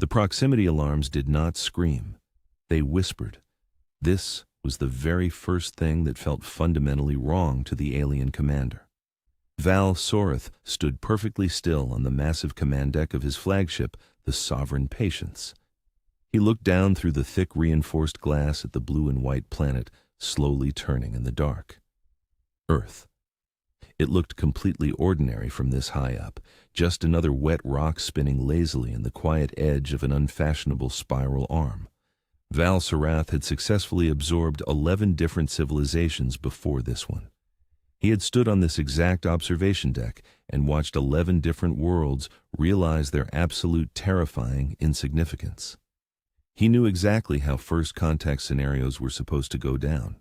The proximity alarms did not scream. They whispered. This was the very first thing that felt fundamentally wrong to the alien commander. Val Soreth stood perfectly still on the massive command deck of his flagship, the Sovereign Patience. He looked down through the thick reinforced glass at the blue and white planet slowly turning in the dark. Earth. It looked completely ordinary from this high up, just another wet rock spinning lazily in the quiet edge of an unfashionable spiral arm. Val Soreth had successfully absorbed 11 different civilizations before this one. He had stood on this exact observation deck and watched 11 different worlds realize their absolute terrifying insignificance. He knew exactly how first contact scenarios were supposed to go down.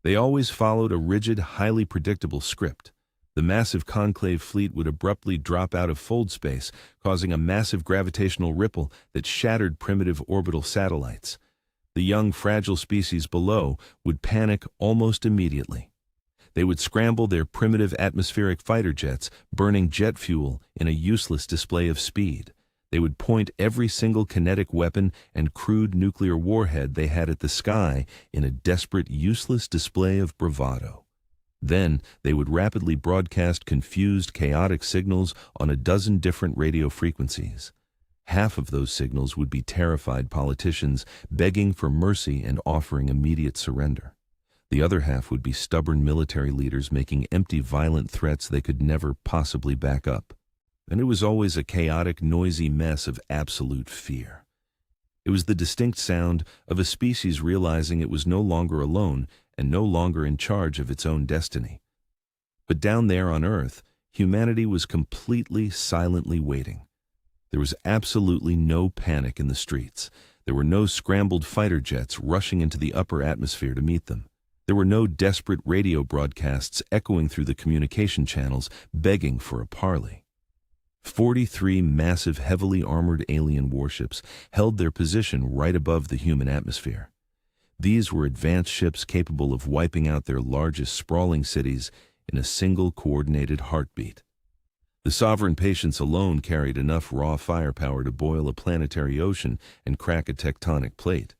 They always followed a rigid, highly predictable script. The massive Conclave fleet would abruptly drop out of fold space, causing a massive gravitational ripple that shattered primitive orbital satellites. The young, fragile species below would panic almost immediately. They would scramble their primitive atmospheric fighter jets, burning jet fuel in a useless display of speed. They would point every single kinetic weapon and crude nuclear warhead they had at the sky in a desperate, useless display of bravado. Then they would rapidly broadcast confused, chaotic signals on a dozen different radio frequencies. Half of those signals would be terrified politicians begging for mercy and offering immediate surrender. The other half would be stubborn military leaders making empty, violent threats they could never possibly back up. And it was always a chaotic, noisy mess of absolute fear. It was the distinct sound of a species realizing it was no longer alone and no longer in charge of its own destiny. But down there on Earth, humanity was completely, silently waiting. There was absolutely no panic in the streets. There were no scrambled fighter jets rushing into the upper atmosphere to meet them. There were no desperate radio broadcasts echoing through the communication channels begging for a parley. 43 massive, heavily armored alien warships held their position right above the human atmosphere. These were advanced ships capable of wiping out their largest sprawling cities in a single coordinated heartbeat. The Sovereign Patience alone carried enough raw firepower to boil a planetary ocean and crack a tectonic plate.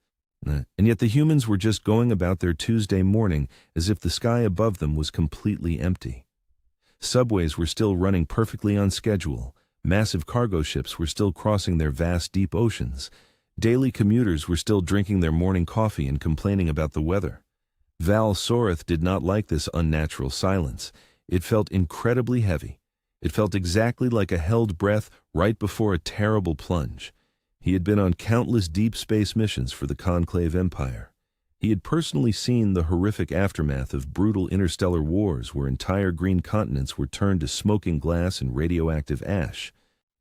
And yet the humans were just going about their Tuesday morning as if the sky above them was completely empty. Subways were still running perfectly on schedule. Massive cargo ships were still crossing their vast deep oceans. Daily commuters were still drinking their morning coffee and complaining about the weather. Val Soreth did not like this unnatural silence. It felt incredibly heavy. It felt exactly like a held breath right before a terrible plunge. He had been on countless deep space missions for the Conclave Empire. He had personally seen the horrific aftermath of brutal interstellar wars where entire green continents were turned to smoking glass and radioactive ash.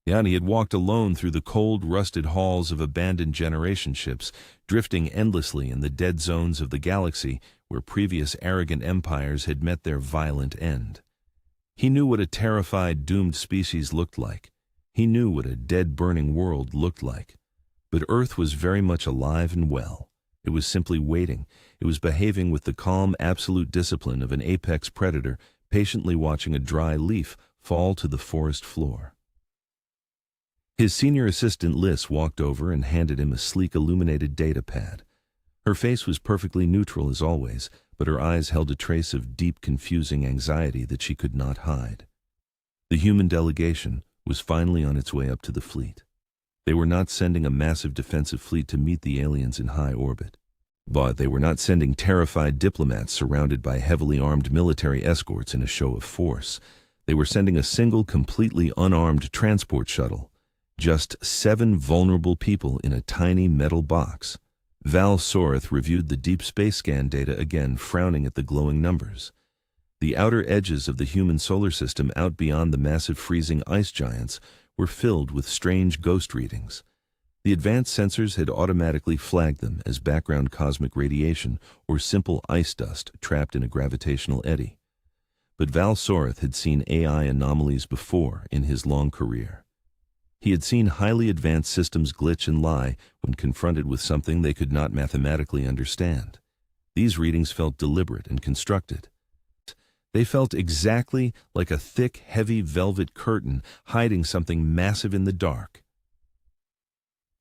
And he had walked alone through the cold, rusted halls of abandoned generation ships, drifting endlessly in the dead zones of the galaxy where previous arrogant empires had met their violent end. He knew what a terrified, doomed species looked like. He knew what a dead, burning world looked like. But Earth was very much alive and well. It was simply waiting. It was behaving with the calm, absolute discipline of an apex predator, patiently watching a dry leaf fall to the forest floor. His senior assistant Liz walked over and handed him a sleek illuminated data pad. Her face was perfectly neutral as always, but her eyes held a trace of deep, confusing anxiety that she could not hide. The human delegation was finally on its way up to the fleet. They were not sending a massive defensive fleet to meet the aliens in high orbit. But they were not sending terrified diplomats surrounded by heavily armed military escorts in a show of force. They were sending a single, completely unarmed transport shuttle. Just 7 vulnerable people in a tiny metal box. Val Soreth reviewed the deep space scan data again, frowning at the glowing numbers. The outer edges of the human solar system out beyond the massive freezing ice giants were filled with strange ghost readings. The advanced sensors had automatically flagged them as background cosmic radiation or simple ice dust trapped in a gravitational eddy. But Val Soreth had seen AI anomalies before in his long career. He had seen highly advanced systems glitch and lie when confronted with something they could not mathematically understand. These readings felt deliberate and constructed. They felt exactly like a thick, heavy velvet curtain hiding something massive in the dark.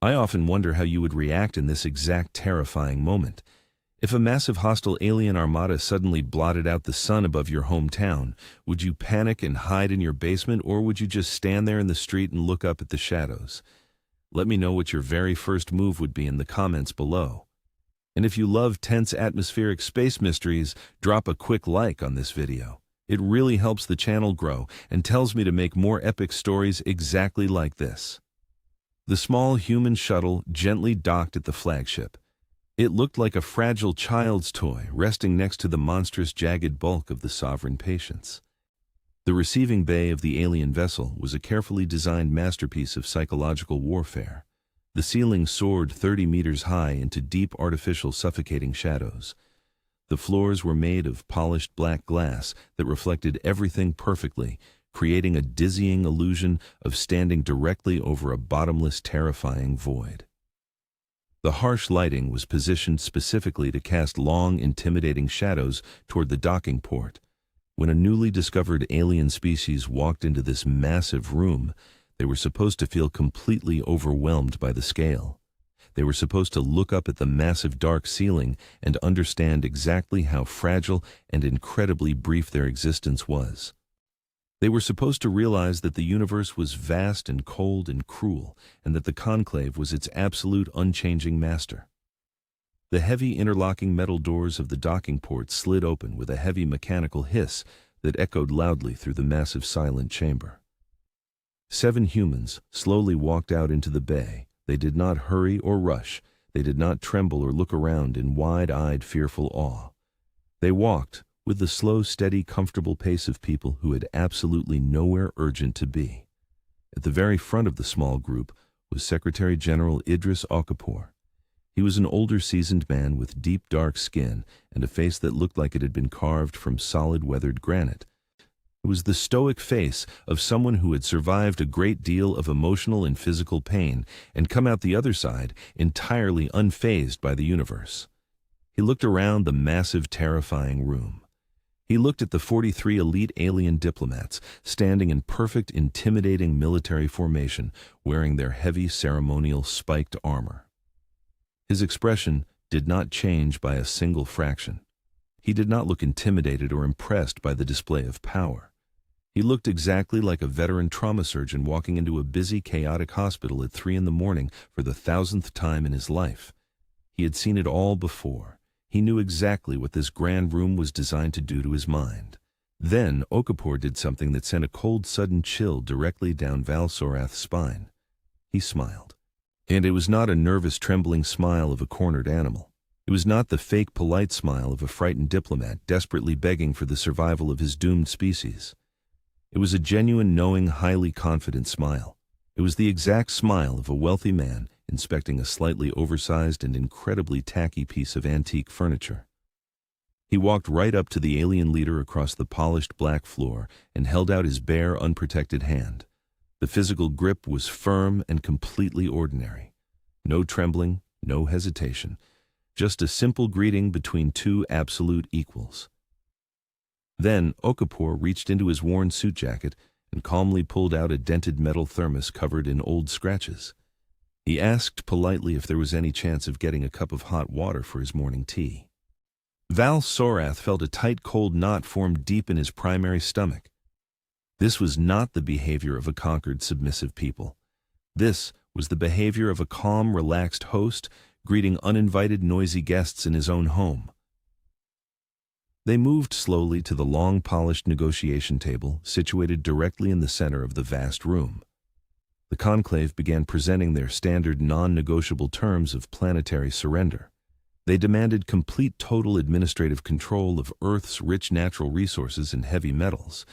I often wonder how you would react in this exact terrifying moment. If a massive hostile alien armada suddenly blotted out the sun above your hometown, would you panic and hide in your basement, or would you just stand there in the street and look up at the shadows? Let me know what your very first move would be in the comments below. And if you love tense atmospheric space mysteries, drop a quick like on this video. It really helps the channel grow and tells me to make more epic stories exactly like this. The small human shuttle gently docked at the flagship. It looked like a fragile child's toy resting next to the monstrous jagged bulk of the Sovereign Patience. The receiving bay of the alien vessel was a carefully designed masterpiece of psychological warfare. The ceiling soared 30 meters high into deep artificial suffocating shadows. The floors were made of polished black glass that reflected everything perfectly, creating a dizzying illusion of standing directly over a bottomless, terrifying void. The harsh lighting was positioned specifically to cast long, intimidating shadows toward the docking port. When a newly discovered alien species walked into this massive room, they were supposed to feel completely overwhelmed by the scale. They were supposed to look up at the massive dark ceiling and understand exactly how fragile and incredibly brief their existence was. They were supposed to realize that the universe was vast and cold and cruel, and that the Conclave was its absolute unchanging master. The heavy interlocking metal doors of the docking port slid open with a heavy mechanical hiss that echoed loudly through the massive silent chamber. 7 humans slowly walked out into the bay. They did not hurry or rush. They did not tremble or look around in wide-eyed, fearful awe. They walked with the slow, steady, comfortable pace of people who had absolutely nowhere urgent to be. At the very front of the small group was Secretary General Idris Okafor. He was an older, seasoned man with deep, dark skin and a face that looked like it had been carved from solid, weathered granite. It was the stoic face of someone who had survived a great deal of emotional and physical pain and come out the other side entirely unfazed by the universe. He looked around the massive, terrifying room. He looked at the 43 elite alien diplomats standing in perfect, intimidating military formation, wearing their heavy, ceremonial, spiked armor. His expression did not change by a single fraction. He did not look intimidated or impressed by the display of power. He looked exactly like a veteran trauma surgeon walking into a busy, chaotic hospital at 3 a.m. for the 1,000th time in his life. He had seen it all before. He knew exactly what this grand room was designed to do to his mind. Then Okafor did something that sent a cold, sudden chill directly down Val Sorath's spine. He smiled. And it was not a nervous, trembling smile of a cornered animal. It was not the fake, polite smile of a frightened diplomat desperately begging for the survival of his doomed species. It was a genuine, knowing, highly confident smile. It was the exact smile of a wealthy man inspecting a slightly oversized and incredibly tacky piece of antique furniture. He walked right up to the alien leader across the polished black floor and held out his bare, unprotected hand. The physical grip was firm and completely ordinary. No trembling, no hesitation. Just a simple greeting between 2 absolute equals. Then Okafor reached into his worn suit jacket and calmly pulled out a dented metal thermos covered in old scratches. He asked politely if there was any chance of getting a cup of hot water for his morning tea. Val Sorath felt a tight, cold knot form deep in his primary stomach. This was not the behavior of a conquered, submissive people. This was the behavior of a calm, relaxed host greeting uninvited, noisy guests in his own home. They moved slowly to the long, polished negotiation table situated directly in the center of the vast room. The Conclave began presenting their standard non-negotiable terms of planetary surrender. They demanded complete, total administrative control of Earth's rich natural resources and heavy metals.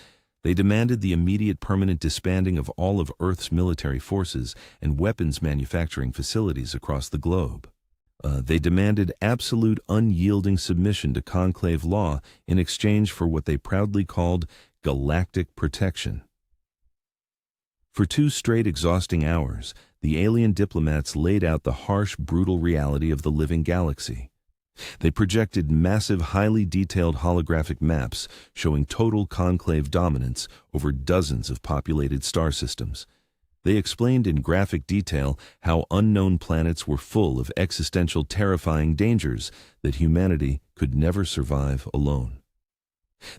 They demanded the immediate permanent disbanding of all of Earth's military forces and weapons manufacturing facilities across the globe. They demanded absolute, unyielding submission to Conclave law in exchange for what they proudly called galactic protection. For 2 straight exhausting hours, the alien diplomats laid out the harsh, brutal reality of the living galaxy. They projected massive, highly detailed holographic maps showing total Conclave dominance over dozens of populated star systems. They explained in graphic detail how unknown planets were full of existential terrifying dangers that humanity could never survive alone.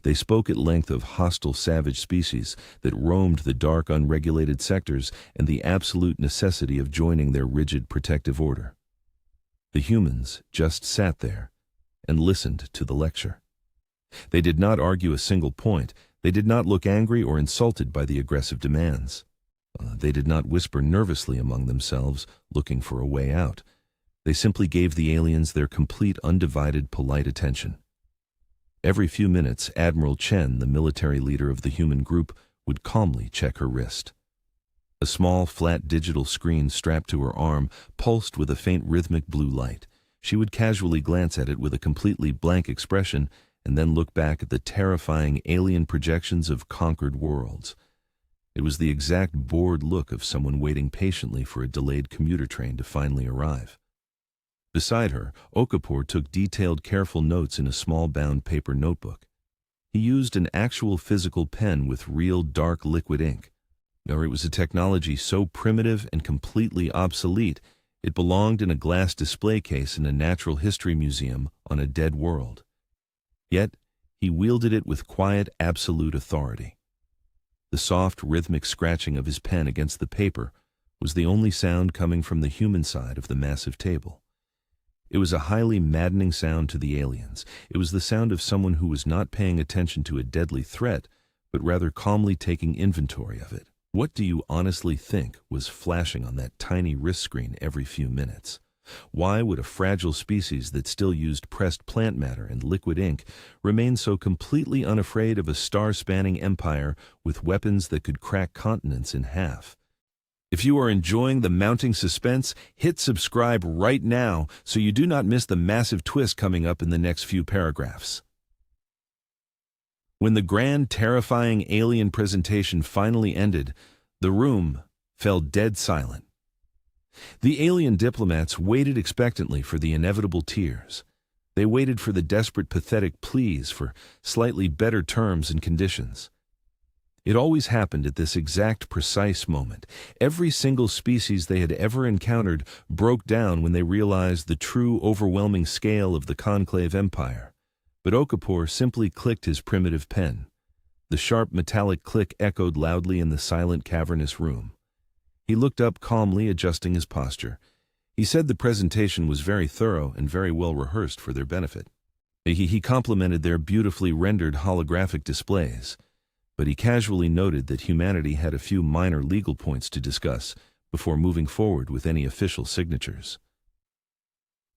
They spoke at length of hostile savage species that roamed the dark, unregulated sectors and the absolute necessity of joining their rigid protective order. The humans just sat there and listened to the lecture. They did not argue a single point. They did not look angry or insulted by the aggressive demands. They did not whisper nervously among themselves, looking for a way out. They simply gave the aliens their complete, undivided, polite attention. Every few minutes, Admiral Chen, the military leader of the human group, would calmly check her wrist. A small, flat digital screen strapped to her arm pulsed with a faint rhythmic blue light. She would casually glance at it with a completely blank expression and then look back at the terrifying alien projections of conquered worlds. It was the exact bored look of someone waiting patiently for a delayed commuter train to finally arrive. Beside her, Okafor took detailed, careful notes in a small bound paper notebook. He used an actual physical pen with real dark liquid ink. Or it was a technology so primitive and completely obsolete, it belonged in a glass display case in a natural history museum on a dead world. Yet, he wielded it with quiet, absolute authority. The soft, rhythmic scratching of his pen against the paper was the only sound coming from the human side of the massive table. It was a highly maddening sound to the aliens. It was the sound of someone who was not paying attention to a deadly threat, but rather calmly taking inventory of it. What do you honestly think was flashing on that tiny wrist screen every few minutes? Why would a fragile species that still used pressed plant matter and liquid ink remain so completely unafraid of a star-spanning empire with weapons that could crack continents in half? If you are enjoying the mounting suspense, hit subscribe right now so you do not miss the massive twist coming up in the next few paragraphs. When the grand, terrifying alien presentation finally ended, the room fell dead silent. The alien diplomats waited expectantly for the inevitable tears. They waited for the desperate, pathetic pleas for slightly better terms and conditions. It always happened at this exact, precise moment. Every single species they had ever encountered broke down when they realized the true, overwhelming scale of the Conclave Empire. But Okafor simply clicked his primitive pen. The sharp, metallic click echoed loudly in the silent, cavernous room. He looked up calmly, adjusting his posture. He said the presentation was very thorough and very well rehearsed for their benefit. He complimented their beautifully rendered holographic displays. But he casually noted that humanity had a few minor legal points to discuss before moving forward with any official signatures.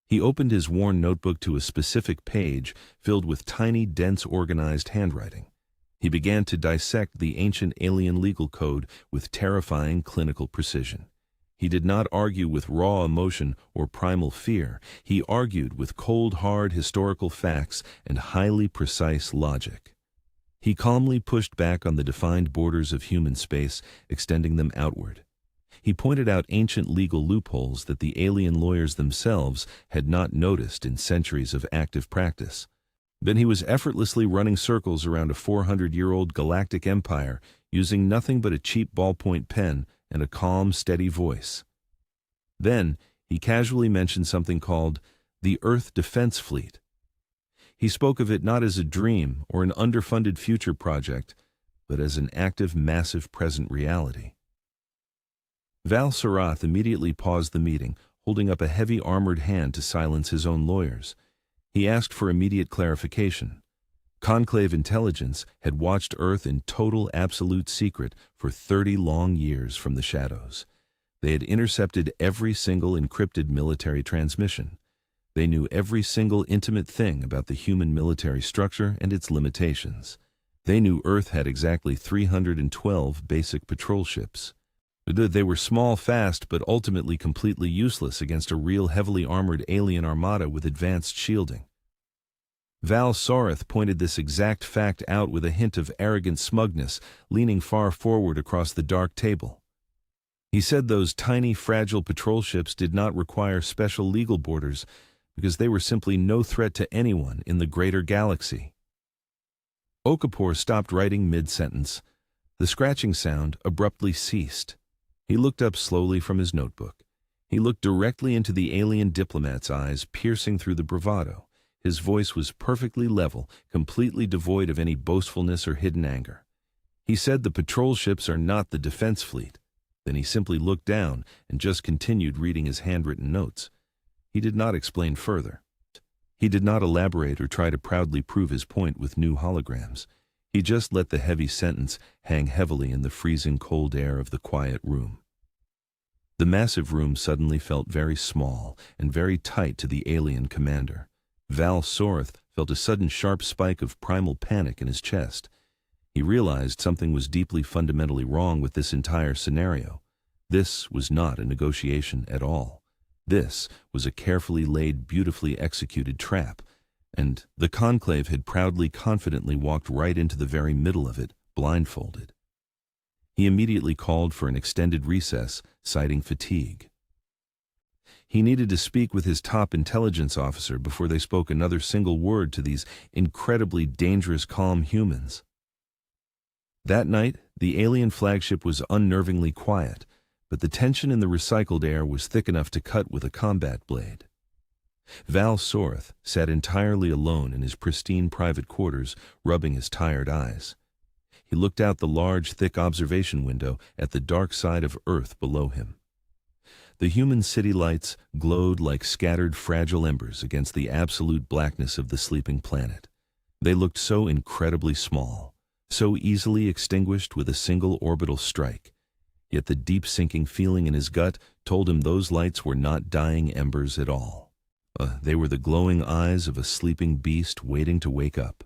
He opened his worn notebook to a specific page filled with tiny, dense, organized handwriting. He began to dissect the ancient alien legal code with terrifying clinical precision. He did not argue with raw emotion or primal fear. He argued with cold, hard historical facts and highly precise logic. He calmly pushed back on the defined borders of human space, extending them outward. He pointed out ancient legal loopholes that the alien lawyers themselves had not noticed in centuries of active practice. Then he was effortlessly running circles around a 400-year-old galactic empire, using nothing but a cheap ballpoint pen and a calm, steady voice. Then he casually mentioned something called the Earth Defense Fleet. He spoke of it not as a dream or an underfunded future project, but as an active, massive present reality. Val Sarath immediately paused the meeting, holding up a heavy armored hand to silence his own lawyers. He asked for immediate clarification. Conclave intelligence had watched Earth in total, absolute secret for 30 long years from the shadows. They had intercepted every single encrypted military transmission. They knew every single intimate thing about the human military structure and its limitations. They knew Earth had exactly 312 basic patrol ships. They were small, fast, but ultimately completely useless against a real heavily armored alien armada with advanced shielding. Val Sarath pointed this exact fact out with a hint of arrogant smugness, leaning far forward across the dark table. He said those tiny, fragile patrol ships did not require special legal borders, because they were simply no threat to anyone in the greater galaxy. Okafor stopped writing mid-sentence. The scratching sound abruptly ceased. He looked up slowly from his notebook. He looked directly into the alien diplomat's eyes, piercing through the bravado. His voice was perfectly level, completely devoid of any boastfulness or hidden anger. He said the patrol ships are not the defense fleet. Then he simply looked down and just continued reading his handwritten notes. He did not explain further. He did not elaborate or try to proudly prove his point with new holograms. He just let the heavy sentence hang heavily in the freezing cold air of the quiet room. The massive room suddenly felt very small and very tight to the alien commander. Val Sorth felt a sudden sharp spike of primal panic in his chest. He realized something was deeply fundamentally wrong with this entire scenario. This was not a negotiation at all. This was a carefully laid, beautifully executed trap, and the Conclave had proudly, confidently walked right into the very middle of it, blindfolded. He immediately called for an extended recess, citing fatigue. He needed to speak with his top intelligence officer before they spoke another single word to these incredibly dangerous, calm humans. That night, the alien flagship was unnervingly quiet, but the tension in the recycled air was thick enough to cut with a combat blade. Val Sorth sat entirely alone in his pristine private quarters, rubbing his tired eyes. He looked out the large, thick observation window at the dark side of Earth below him. The human city lights glowed like scattered fragile embers against the absolute blackness of the sleeping planet. They looked so incredibly small, so easily extinguished with a single orbital strike. Yet the deep sinking feeling in his gut told him those lights were not dying embers at all. They were the glowing eyes of a sleeping beast waiting to wake up.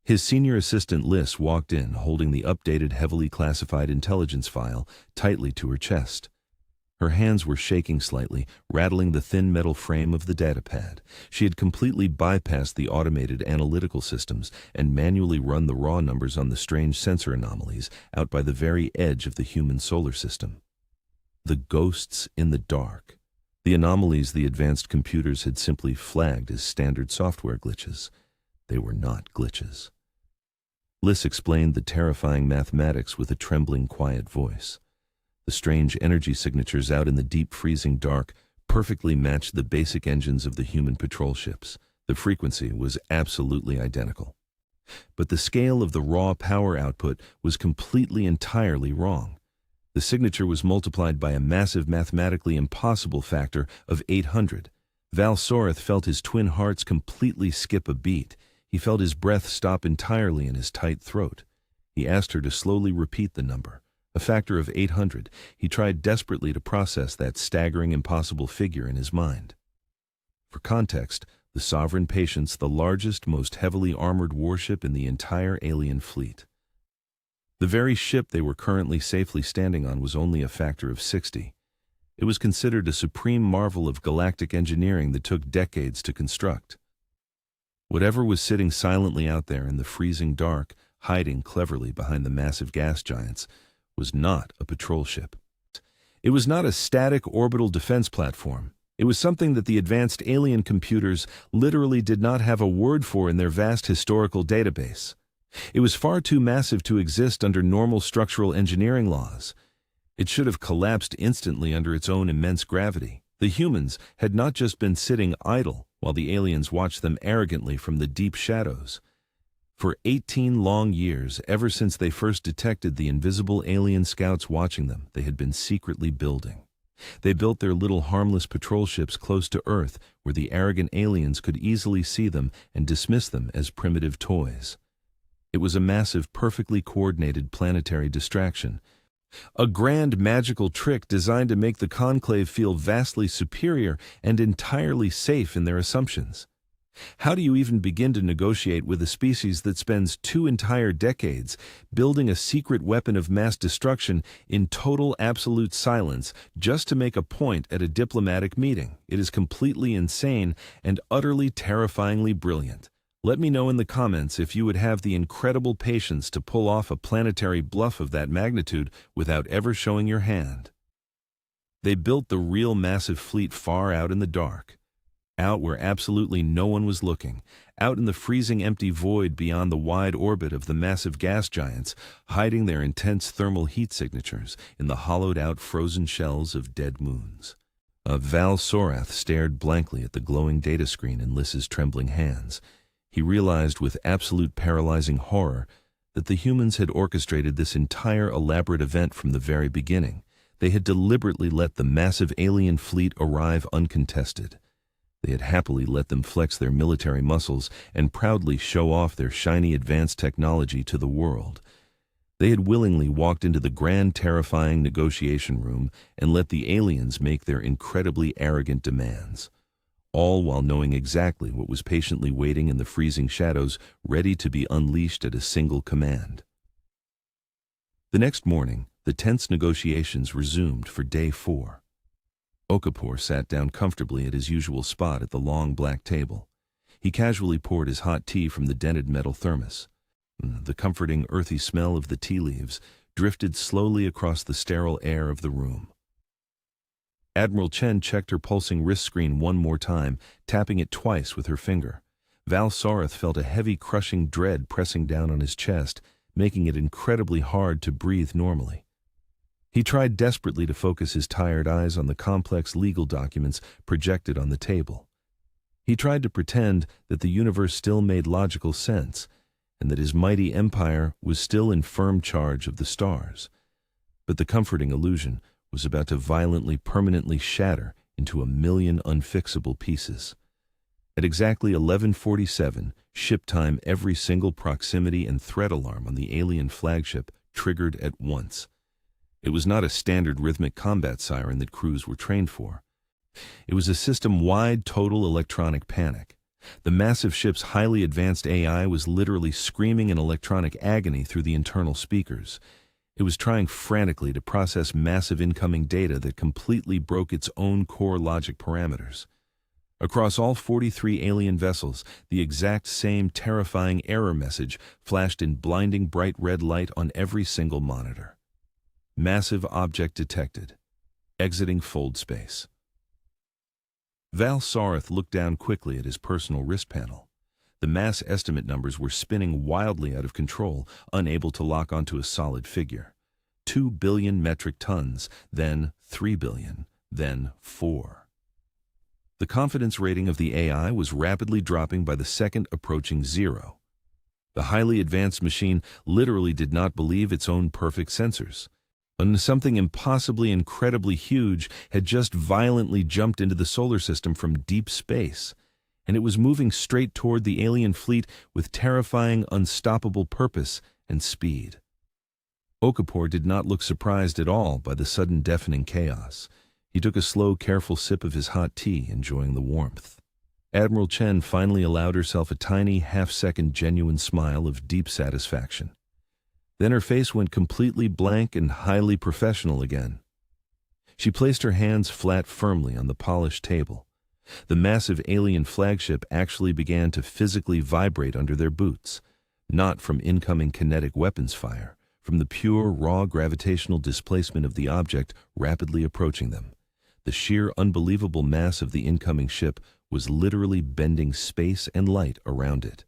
His senior assistant Liz walked in, holding the updated, heavily classified intelligence file tightly to her chest. Her hands were shaking slightly, rattling the thin metal frame of the datapad. She had completely bypassed the automated analytical systems and manually run the raw numbers on the strange sensor anomalies out by the very edge of the human solar system. The ghosts in the dark. The anomalies the advanced computers had simply flagged as standard software glitches. They were not glitches. Liz explained the terrifying mathematics with a trembling, quiet voice. The strange energy signatures out in the deep freezing dark perfectly matched the basic engines of the human patrol ships. The frequency was absolutely identical. But the scale of the raw power output was completely, entirely wrong. The signature was multiplied by a massive, mathematically impossible factor of 800. Val Sorth felt his twin hearts completely skip a beat. He felt his breath stop entirely in his tight throat. He asked her to slowly repeat the number. A factor of 800. He tried desperately to process that staggering, impossible figure in his mind. For context, the Sovereign Patience, the largest, most heavily armored warship in the entire alien fleet. The very ship they were currently safely standing on was only a factor of 60. It was considered a supreme marvel of galactic engineering that took decades to construct. Whatever was sitting silently out there in the freezing dark, hiding cleverly behind the massive gas giants, was not a patrol ship. It was not a static orbital defense platform. It was something that the advanced alien computers literally did not have a word for in their vast historical database. It was far too massive to exist under normal structural engineering laws. It should have collapsed instantly under its own immense gravity. The humans had not just been sitting idle while the aliens watched them arrogantly from the deep shadows. For 18 long years, ever since they first detected the invisible alien scouts watching them, they had been secretly building. They built their little harmless patrol ships close to Earth, where the arrogant aliens could easily see them and dismiss them as primitive toys. It was a massive, perfectly coordinated planetary distraction. A grand magical trick designed to make the Conclave feel vastly superior and entirely safe in their assumptions. How do you even begin to negotiate with a species that spends 2 entire decades building a secret weapon of mass destruction in total absolute silence just to make a point at a diplomatic meeting? It is completely insane and utterly terrifyingly brilliant. Let me know in the comments if you would have the incredible patience to pull off a planetary bluff of that magnitude without ever showing your hand. They built the real massive fleet far out in the dark. Out where absolutely no one was looking, out in the freezing empty void beyond the wide orbit of the massive gas giants, hiding their intense thermal heat signatures in the hollowed-out frozen shells of dead moons. Val Sorath stared blankly at the glowing data screen in Lys's trembling hands. He realized with absolute paralyzing horror that the humans had orchestrated this entire elaborate event from the very beginning. They had deliberately let the massive alien fleet arrive uncontested. They had happily let them flex their military muscles and proudly show off their shiny advanced technology to the world. They had willingly walked into the grand, terrifying negotiation room and let the aliens make their incredibly arrogant demands, all while knowing exactly what was patiently waiting in the freezing shadows, ready to be unleashed at a single command. The next morning, the tense negotiations resumed for day 4. Okafor sat down comfortably at his usual spot at the long black table. He casually poured his hot tea from the dented metal thermos. The comforting, earthy smell of the tea leaves drifted slowly across the sterile air of the room. Admiral Chen checked her pulsing wrist screen one more time, tapping it twice with her finger. Val Sorath felt a heavy, crushing dread pressing down on his chest, making it incredibly hard to breathe normally. He tried desperately to focus his tired eyes on the complex legal documents projected on the table. He tried to pretend that the universe still made logical sense, and that his mighty empire was still in firm charge of the stars. But the comforting illusion was about to violently, permanently shatter into a million unfixable pieces. At exactly 11:47 ship time, every single proximity and threat alarm on the alien flagship triggered at once. It was not a standard rhythmic combat siren that crews were trained for. It was a system-wide total electronic panic. The massive ship's highly advanced AI was literally screaming in electronic agony through the internal speakers. It was trying frantically to process massive incoming data that completely broke its own core logic parameters. Across all 43 alien vessels, the exact same terrifying error message flashed in blinding bright red light on every single monitor. Massive object detected. Exiting fold space. Val Sorath looked down quickly at his personal wrist panel. The mass estimate numbers were spinning wildly out of control, unable to lock onto a solid figure. 2 billion metric tons, then 3 billion, then 4. The confidence rating of the AI was rapidly dropping by the second, approaching 0. The highly advanced machine literally did not believe its own perfect sensors. And something impossibly incredibly huge had just violently jumped into the solar system from deep space, and it was moving straight toward the alien fleet with terrifying, unstoppable purpose and speed. Okafor did not look surprised at all by the sudden deafening chaos. He took a slow, careful sip of his hot tea, enjoying the warmth. Admiral Chen finally allowed herself a tiny, half-second genuine smile of deep satisfaction. Then her face went completely blank and highly professional again. She placed her hands flat firmly on the polished table. The massive alien flagship actually began to physically vibrate under their boots, not from incoming kinetic weapons fire, from the pure, raw gravitational displacement of the object rapidly approaching them. The sheer, unbelievable mass of the incoming ship was literally bending space and light around it.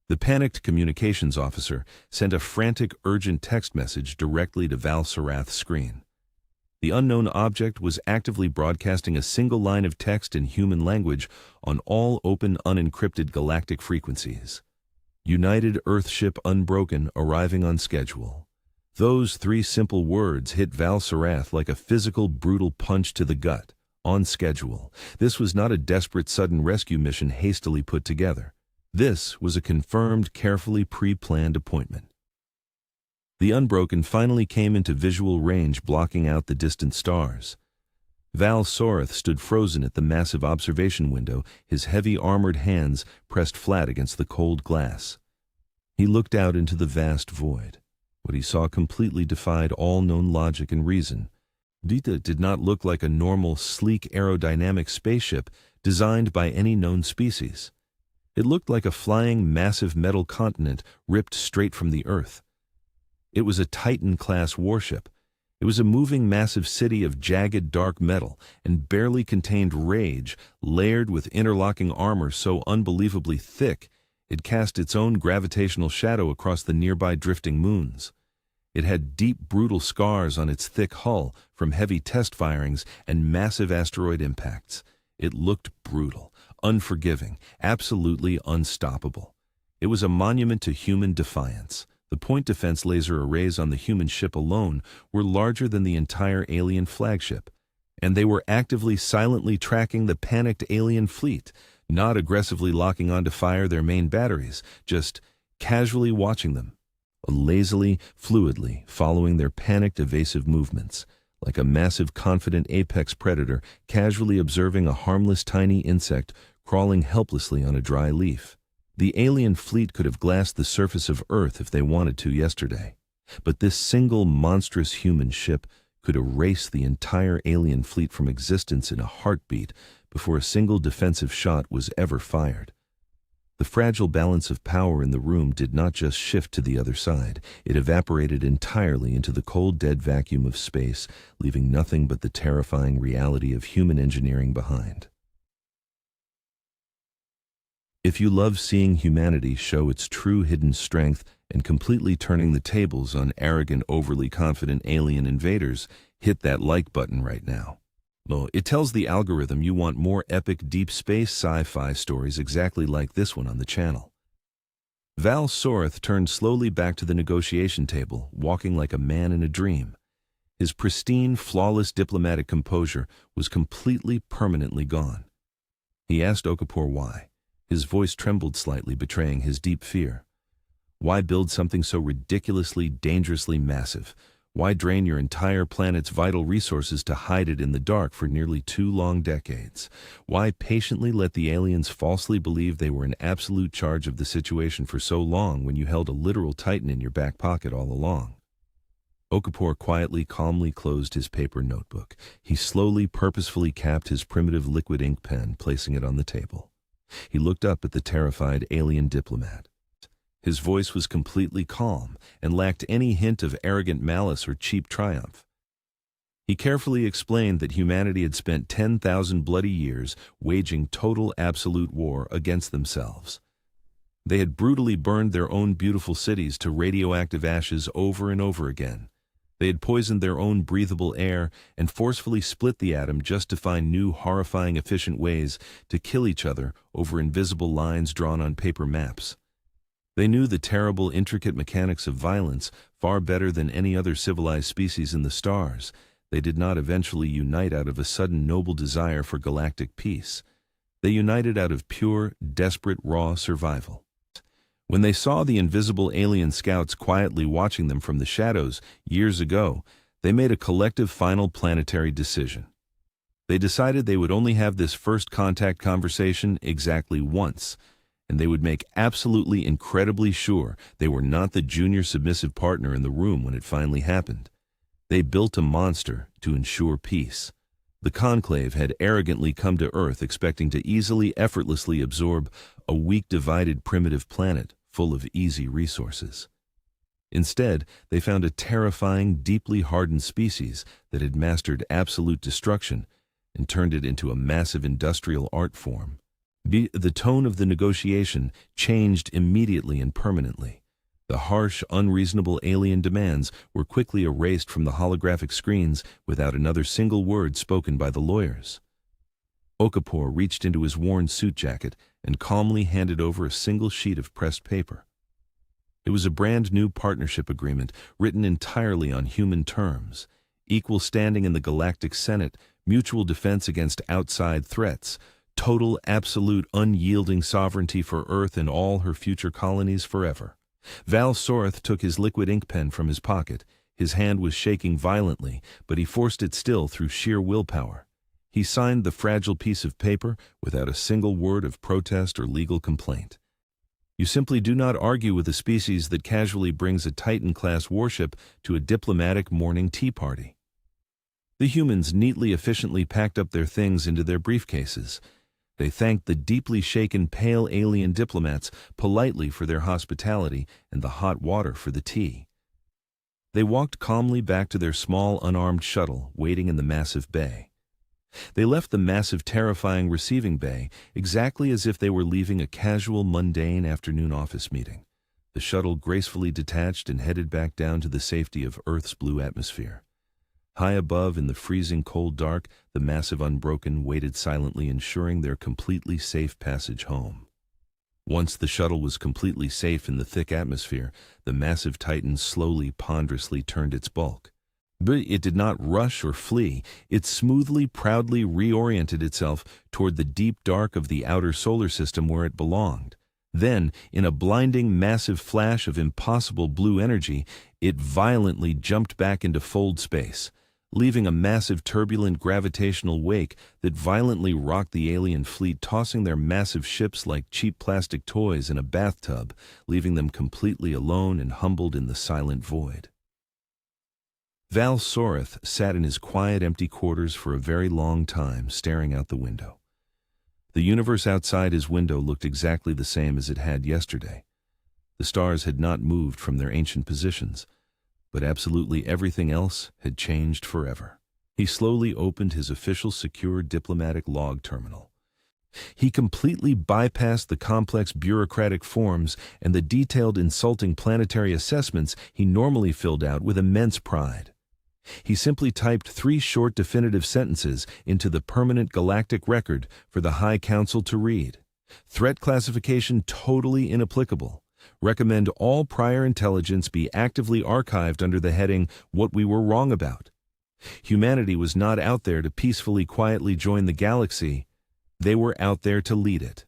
The panicked communications officer sent a frantic, urgent text message directly to Val Sorath's screen. The unknown object was actively broadcasting a single line of text in human language on all open, unencrypted galactic frequencies. United Earthship Unbroken arriving on schedule. Those 3 simple words hit Val Sorath like a physical, brutal punch to the gut. On schedule. This was not a desperate, sudden rescue mission hastily put together. This was a confirmed, carefully pre-planned appointment. The Unbroken finally came into visual range, blocking out the distant stars. Val Sorath stood frozen at the massive observation window, his heavy armored hands pressed flat against the cold glass. He looked out into the vast void. What he saw completely defied all known logic and reason. Dita did not look like a normal, sleek, aerodynamic spaceship designed by any known species. It looked like a flying, massive metal continent ripped straight from the Earth. It was a Titan-class warship, It was a moving, massive city of jagged, dark metal and barely contained rage, layered with interlocking armor so unbelievably thick it cast its own gravitational shadow across the nearby drifting moons. It had deep, brutal scars on its thick hull from heavy test firings and massive asteroid impacts. It looked brutal, unforgiving, absolutely unstoppable. It was a monument to human defiance. The point defense laser arrays on the human ship alone were larger than the entire alien flagship, and they were actively, silently tracking the panicked alien fleet, not aggressively locking on to fire their main batteries, just casually watching them, lazily, fluidly following their panicked, evasive movements, like a massive, confident apex predator casually observing a harmless, tiny insect crawling helplessly on a dry leaf. The alien fleet could have glassed the surface of Earth if they wanted to yesterday, but this single monstrous human ship could erase the entire alien fleet from existence in a heartbeat before a single defensive shot was ever fired. The fragile balance of power in the room did not just shift to the other side, it evaporated entirely into the cold, dead vacuum of space, leaving nothing but the terrifying reality of human engineering behind. If you love seeing humanity show its true hidden strength and completely turning the tables on arrogant, overly confident alien invaders, hit that like button right now. Well, it tells the algorithm you want more epic deep space sci-fi stories exactly like this one on the channel. Val Soreth turned slowly back to the negotiation table, walking like a man in a dream. His pristine, flawless diplomatic composure was completely, permanently gone. He asked Okafor why. His voice trembled slightly, betraying his deep fear. Why build something so ridiculously, dangerously massive? Why drain your entire planet's vital resources to hide it in the dark for nearly 2 long decades? Why patiently let the aliens falsely believe they were in absolute charge of the situation for so long when you held a literal titan in your back pocket all along? Okafor quietly, calmly closed his paper notebook. He slowly, purposefully capped his primitive liquid ink pen, placing it on the table. He looked up at the terrified alien diplomat. His voice was completely calm and lacked any hint of arrogant malice or cheap triumph. He carefully explained that humanity had spent 10,000 bloody years waging total absolute war against themselves. They had brutally burned their own beautiful cities to radioactive ashes over and over again. They had poisoned their own breathable air and forcefully split the atom just to find new, horrifying, efficient ways to kill each other over invisible lines drawn on paper maps. They knew the terrible, intricate mechanics of violence far better than any other civilized species in the stars. They did not eventually unite out of a sudden noble desire for galactic peace. They united out of pure, desperate, raw survival. When they saw the invisible alien scouts quietly watching them from the shadows years ago, they made a collective final planetary decision. They decided they would only have this first contact conversation exactly once, and they would make absolutely incredibly sure they were not the junior submissive partner in the room when it finally happened. They built a monster to ensure peace. The Conclave had arrogantly come to Earth expecting to easily, effortlessly absorb a weak, divided, primitive planet full of easy resources. Instead, they found a terrifying, deeply hardened species that had mastered absolute destruction and turned it into a massive industrial art form. The tone of the negotiation changed immediately and permanently. The harsh, unreasonable alien demands were quickly erased from the holographic screens without another single word spoken by the lawyers. Okafor reached into his worn suit jacket and calmly handed over a single sheet of pressed paper. It was a brand new partnership agreement written entirely on human terms: equal standing in the Galactic Senate, mutual defense against outside threats, total, absolute, unyielding sovereignty for Earth and all her future colonies forever. Val Soreth took his liquid ink pen from his pocket. His hand was shaking violently, but he forced it still through sheer willpower. He signed the fragile piece of paper without a single word of protest or legal complaint. You simply do not argue with a species that casually brings a Titan-class warship to a diplomatic morning tea party. The humans neatly, efficiently packed up their things into their briefcases. They thanked the deeply shaken, pale alien diplomats politely for their hospitality and the hot water for the tea. They walked calmly back to their small, unarmed shuttle, waiting in the massive bay. They left the massive, terrifying receiving bay exactly as if they were leaving a casual, mundane afternoon office meeting. The shuttle gracefully detached and headed back down to the safety of Earth's blue atmosphere. High above, in the freezing cold dark, the massive Unbroken waited silently, ensuring their completely safe passage home. Once the shuttle was completely safe in the thick atmosphere, the massive Titan slowly, ponderously turned its bulk. But it did not rush or flee. It smoothly, proudly reoriented itself toward the deep dark of the outer solar system where it belonged. Then, in a blinding, massive flash of impossible blue energy, it violently jumped back into fold space, leaving a massive turbulent gravitational wake that violently rocked the alien fleet, tossing their massive ships like cheap plastic toys in a bathtub, leaving them completely alone and humbled in the silent void. Val Soreth sat in his quiet, empty quarters for a very long time, staring out the window. The universe outside his window looked exactly the same as it had yesterday. The stars had not moved from their ancient positions, but absolutely everything else had changed forever. He slowly opened his official secure diplomatic log terminal. He completely bypassed the complex bureaucratic forms and the detailed, insulting planetary assessments he normally filled out with immense pride. He simply typed 3 short definitive sentences into the permanent galactic record for the High Council to read. Threat classification totally inapplicable. Recommend all prior intelligence be actively archived under the heading, "What we were wrong about." Humanity was not out there to peacefully, quietly join the galaxy. They were out there to lead it.